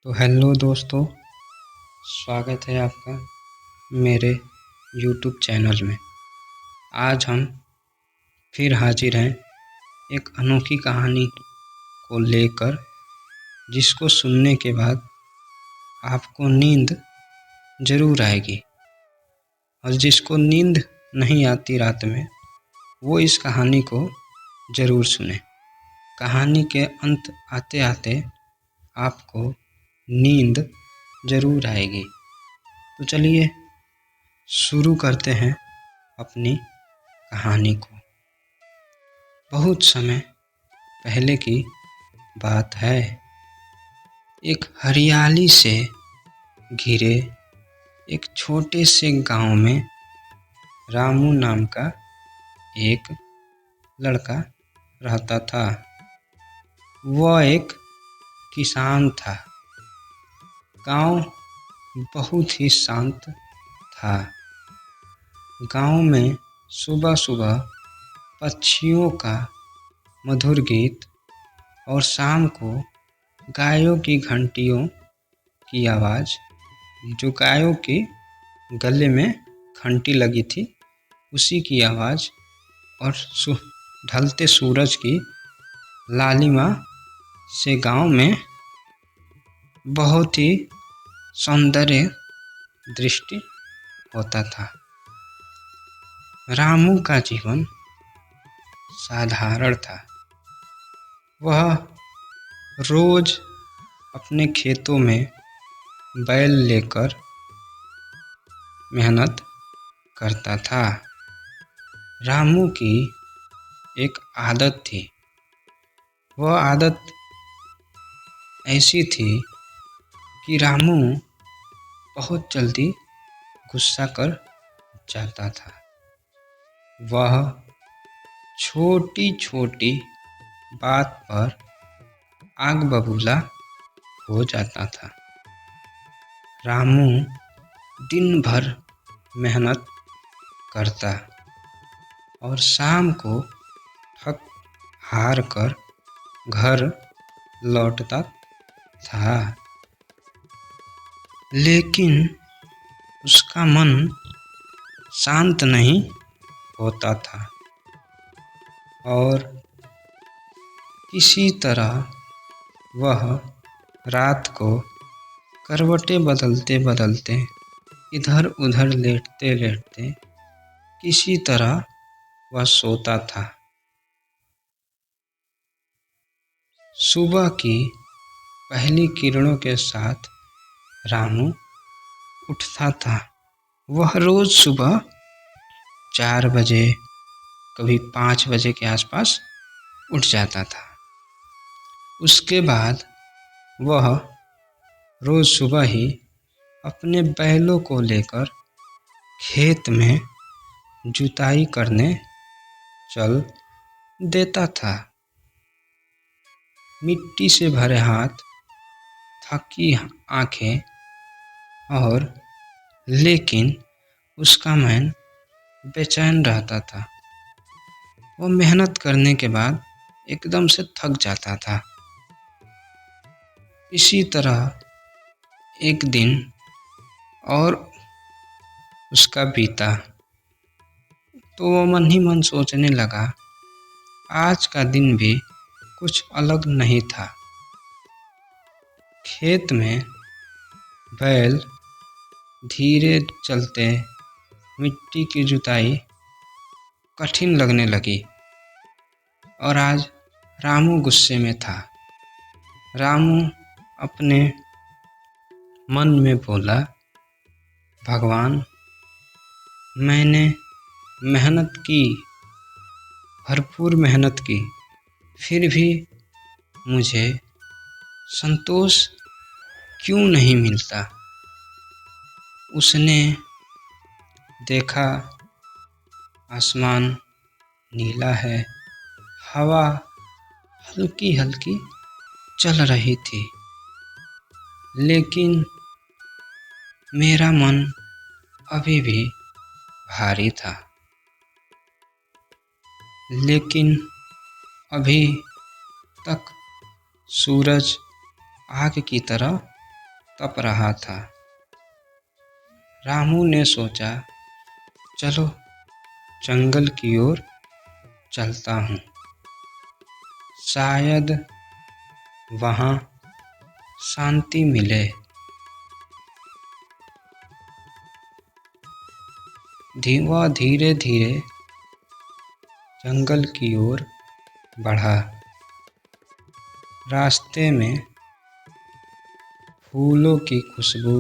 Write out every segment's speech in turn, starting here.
तो हेलो दोस्तों, स्वागत है आपका मेरे यूट्यूब चैनल में। आज हम फिर हाजिर हैं एक अनोखी कहानी को लेकर, जिसको सुनने के बाद आपको नींद ज़रूर आएगी। और जिसको नींद नहीं आती रात में, वो इस कहानी को ज़रूर सुने। कहानी के अंत आते आते आपको नींद ज़रूर आएगी। तो चलिए शुरू करते हैं अपनी कहानी को। बहुत समय पहले की बात है। एक हरियाली से घिरे एक छोटे से गांव में रामू नाम का एक लड़का रहता था। वह एक किसान था। गांव बहुत ही शांत था। गांव में सुबह सुबह पक्षियों का मधुर गीत और शाम को गायों की घंटियों की आवाज़, जो गायों के गले में घंटी लगी थी उसी की आवाज़, और ढलते सूरज की लालिमा से गांव में बहुत ही सौंदर्य दृष्टि होता था। रामू का जीवन साधारण था। वह रोज अपने खेतों में बैल लेकर मेहनत करता था। रामू की एक आदत थी। वह आदत ऐसी थी कि रामू बहुत जल्दी गुस्सा कर जाता था। वह छोटी छोटी बात पर आग बबूला हो जाता था। रामू दिन भर मेहनत करता और शाम को थक हार कर घर लौटता था, लेकिन उसका मन शांत नहीं होता था। और किसी तरह वह रात को करवटें बदलते बदलते, इधर उधर लेटते लेटते किसी तरह वह सोता था। सुबह की पहली किरणों के साथ रामू उठता था। वह रोज सुबह 4 बजे, कभी 5 बजे के आसपास उठ जाता था। उसके बाद वह रोज सुबह ही अपने बैलों को लेकर खेत में जुताई करने चल देता था। मिट्टी से भरे हाथ, थकी आंखें, और लेकिन उसका मन बेचैन रहता था। वो मेहनत करने के बाद एकदम से थक जाता था। इसी तरह एक दिन और उसका बीता, तो वो मन ही मन सोचने लगा, आज का दिन भी कुछ अलग नहीं था। खेत में बैल धीरे चलते मिट्टी की जुताई कठिन लगने लगी, और आज रामू गुस्से में था। रामू अपने मन में बोला, भगवान, मैंने मेहनत की, भरपूर मेहनत की, फिर भी मुझे संतोष क्यों नहीं मिलता। उसने देखा आसमान नीला है, हवा हल्की हल्की चल रही थी, लेकिन मेरा मन अभी भी भारी था। लेकिन अभी तक सूरज आग की तरह तप रहा था। रामू ने सोचा, चलो जंगल की ओर चलता हूँ, शायद वहाँ शांति मिले। वह धीरे धीरे जंगल की ओर बढ़ा। रास्ते में फूलों की खुशबू,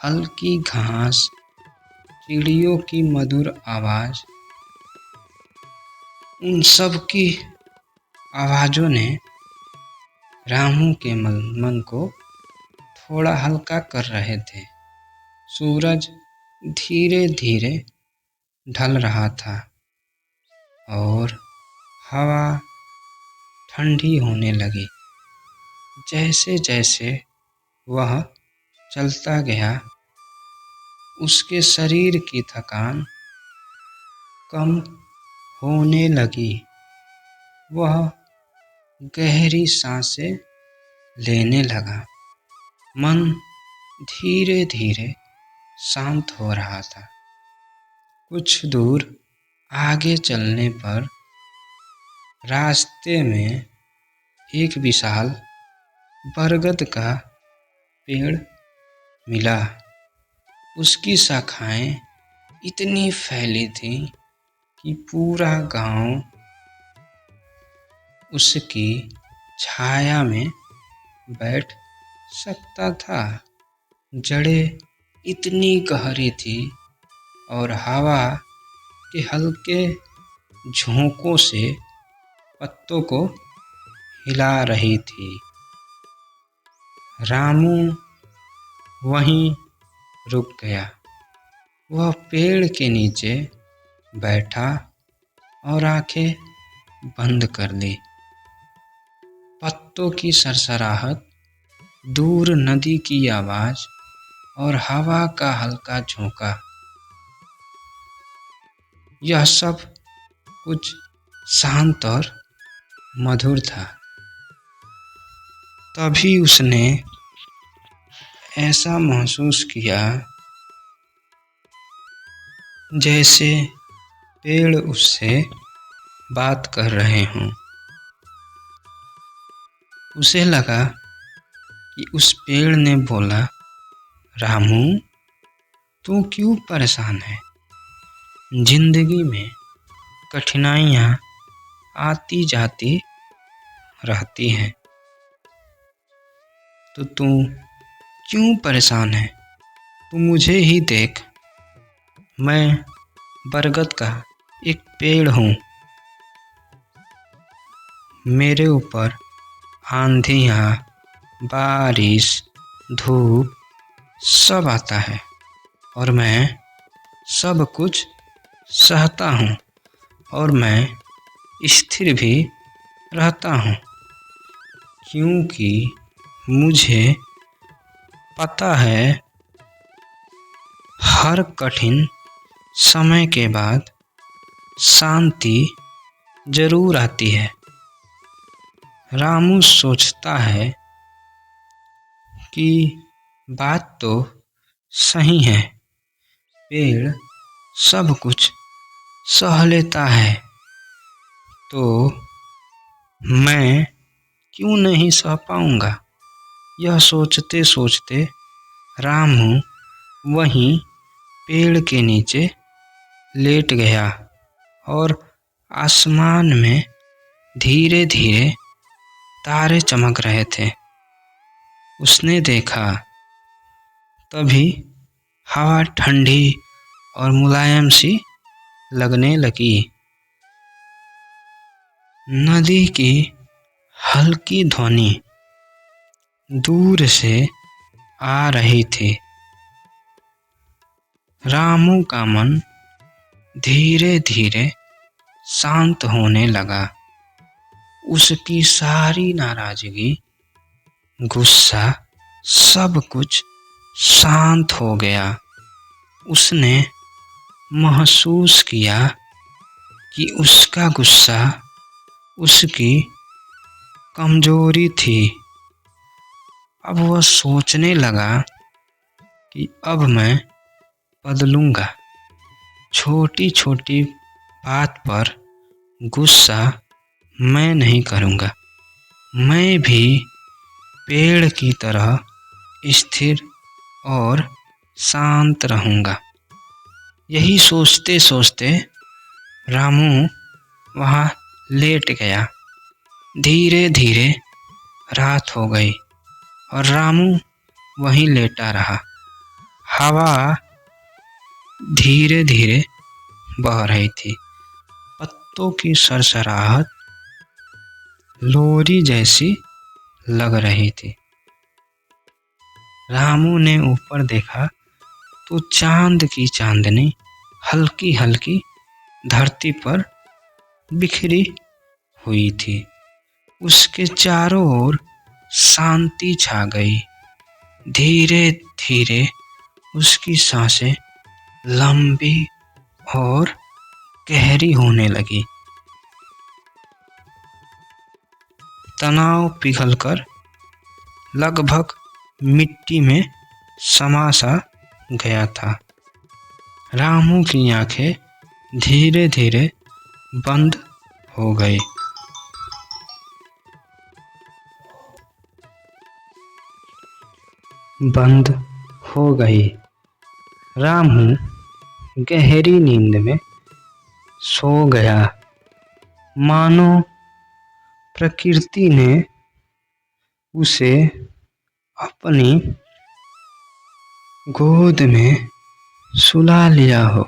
हल्की घास, चिड़ियों की मधुर आवाज़, उन सब की आवाज़ों ने रामू के मन को थोड़ा हल्का कर रहे थे। सूरज धीरे धीरे ढल रहा था और हवा ठंडी होने लगी। जैसे जैसे वह चलता गया, उसके शरीर की थकान कम होने लगी। वह गहरी सांसें लेने लगा। मन धीरे धीरे शांत हो रहा था। कुछ दूर आगे चलने पर रास्ते में एक विशाल बरगद का पेड़ मिला। उसकी शाखाएं इतनी फैली थीं कि पूरा गांव उसकी छाया में बैठ सकता था। जड़ें इतनी गहरी थी और हवा के हल्के झोंकों से पत्तों को हिला रही थी। रामू वहीं रुक गया। वह पेड़ के नीचे बैठा और आंखें बंद कर ली। पत्तों की सरसराहट, दूर नदी की आवाज़ और हवा का हल्का झोंका, यह सब कुछ शांत और मधुर था। तभी उसने ऐसा महसूस किया जैसे पेड़ उससे बात कर रहे हों। उसे लगा कि उस पेड़ ने बोला, रामू, तू क्यों परेशान है? जिंदगी में कठिनाइयाँ आती जाती रहती हैं, तो तू क्यों परेशान है? तू मुझे ही देख, मैं बरगद का एक पेड़ हूँ। मेरे ऊपर आंधियाँ, बारिश, धूप सब आता है और मैं सब कुछ सहता हूँ और मैं स्थिर भी रहता हूँ, क्योंकि मुझे पता है हर कठिन समय के बाद शांति जरूर आती है। रामू सोचता है कि बात तो सही है, पेड़ सब कुछ सह लेता है, तो मैं क्यों नहीं सह पाऊंगा? यह सोचते सोचते रामू वहीं पेड़ के नीचे लेट गया और आसमान में धीरे धीरे तारे चमक रहे थे। उसने देखा, तभी हवा ठंडी और मुलायम सी लगने लगी। नदी की हल्की ध्वनि दूर से आ रही थी। रामू का मन धीरे धीरे शांत होने लगा। उसकी सारी नाराजगी, गुस्सा, सब कुछ शांत हो गया। उसने महसूस किया कि उसका गुस्सा उसकी कमजोरी थी। अब वह सोचने लगा कि अब मैं बदलूंगा। छोटी छोटी बात पर गुस्सा मैं नहीं करूंगा। मैं भी पेड़ की तरह स्थिर और शांत रहूंगा। यही सोचते सोचते रामू वहाँ लेट गया। धीरे धीरे रात हो गई और रामू वहीं लेटा रहा। हवा धीरे धीरे बह रही थी। पत्तों की सरसराहट लोरी जैसी लग रही थी। रामू ने ऊपर देखा तो चांद की चांदनी हल्की हल्की धरती पर बिखरी हुई थी। उसके चारों ओर शांति छा गई। धीरे धीरे उसकी सांसें लंबी और गहरी होने लगी। तनाव पिघलकर लगभग मिट्टी में समा सा गया था। रामू की आंखें धीरे धीरे बंद हो गई। बंद हो गई। रामू गहरी नींद में सो गया। मानो प्रकृति ने उसे अपनी गोद में सुला लिया हो।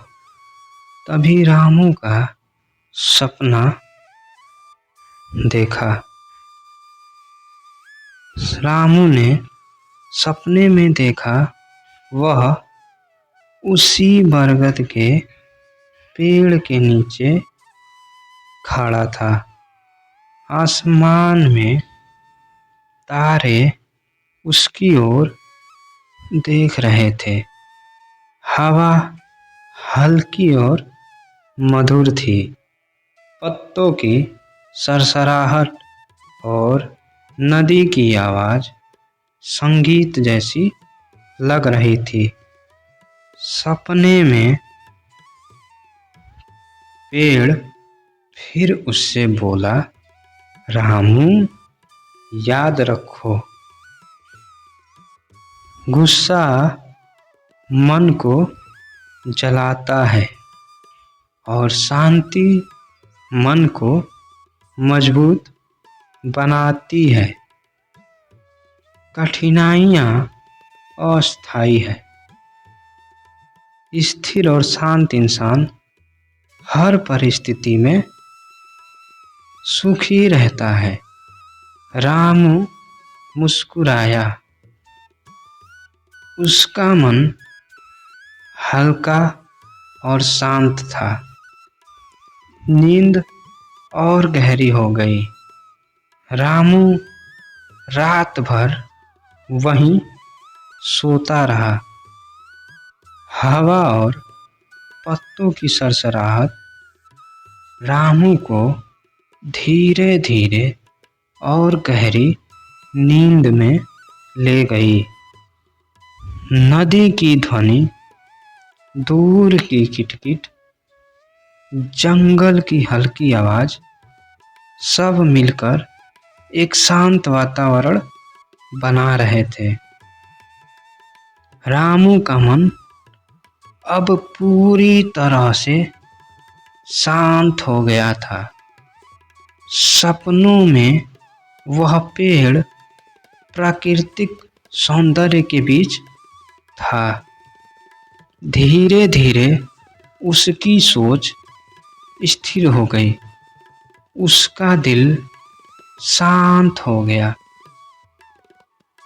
तभी रामू का सपना देखा। रामू ने सपने में देखा वह उसी बरगद के पेड़ के नीचे खड़ा था। आसमान में तारे उसकी ओर देख रहे थे। हवा हल्की और मधुर थी। पत्तों की सरसराहट और नदी की आवाज संगीत जैसी लग रही थी। सपने में पेड़ फिर उससे बोला, रामू याद रखो, गुस्सा मन को जलाता है और शांति मन को मजबूत बनाती है। कठिनाइयाँ अस्थायी है। स्थिर और शांत इंसान हर परिस्थिति में सुखी रहता है। रामू मुस्कुराया। उसका मन हल्का और शांत था। नींद और गहरी हो गई। रामू रात भर वहीं सोता रहा। हवा और पत्तों की सरसराहट रामू को धीरे धीरे और गहरी नींद में ले गई। नदी की ध्वनि, दूर की किटकिट, जंगल की हल्की आवाज सब मिलकर एक शांत वातावरण बना रहे थे। रामू का मन अब पूरी तरह से शांत हो गया था। सपनों में वह पेड़ प्राकृतिक सौंदर्य के बीच था। धीरे धीरे उसकी सोच स्थिर हो गई। उसका दिल शांत हो गया।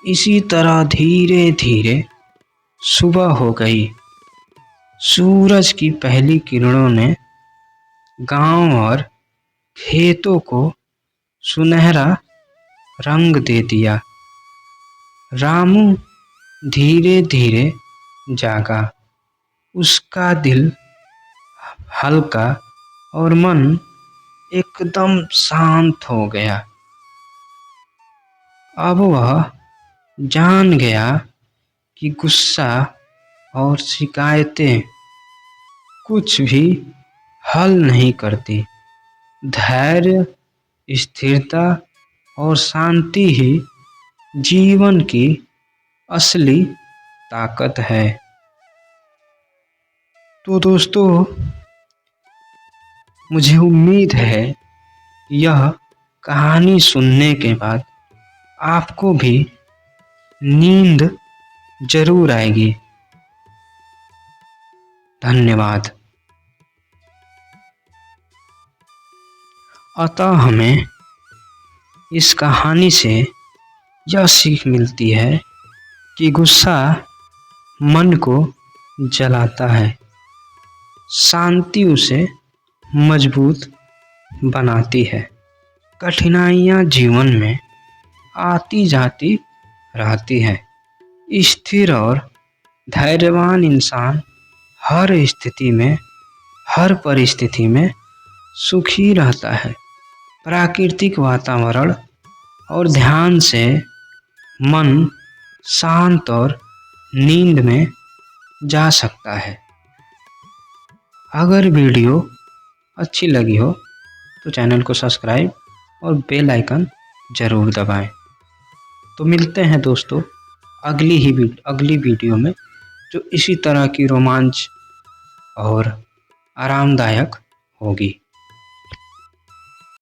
इसी तरह धीरे धीरे सुबह हो गई। सूरज की पहली किरणों ने गांव और खेतों को सुनहरा रंग दे दिया। रामू धीरे धीरे जागा। उसका दिल हल्का और मन एकदम शांत हो गया। अब वह जान गया कि गुस्सा और शिकायतें कुछ भी हल नहीं करती। धैर्य, स्थिरता और शांति ही जीवन की असली ताकत है। तो दोस्तों, मुझे उम्मीद है यह कहानी सुनने के बाद आपको भी नींद जरूर आएगी। धन्यवाद। अतः हमें इस कहानी से यह सीख मिलती है कि गुस्सा मन को जलाता है, शांति उसे मजबूत बनाती है। कठिनाइयाँ जीवन में आती जाती रहती है। स्थिर और धैर्यवान इंसान हर स्थिति में, हर परिस्थिति में सुखी रहता है। प्राकृतिक वातावरण और ध्यान से मन शांत और नींद में जा सकता है। अगर वीडियो अच्छी लगी हो तो चैनल को सब्सक्राइब और बेल आइकन ज़रूर दबाएं। तो मिलते हैं दोस्तों अगली वीडियो में, जो इसी तरह की रोमांच और आरामदायक होगी।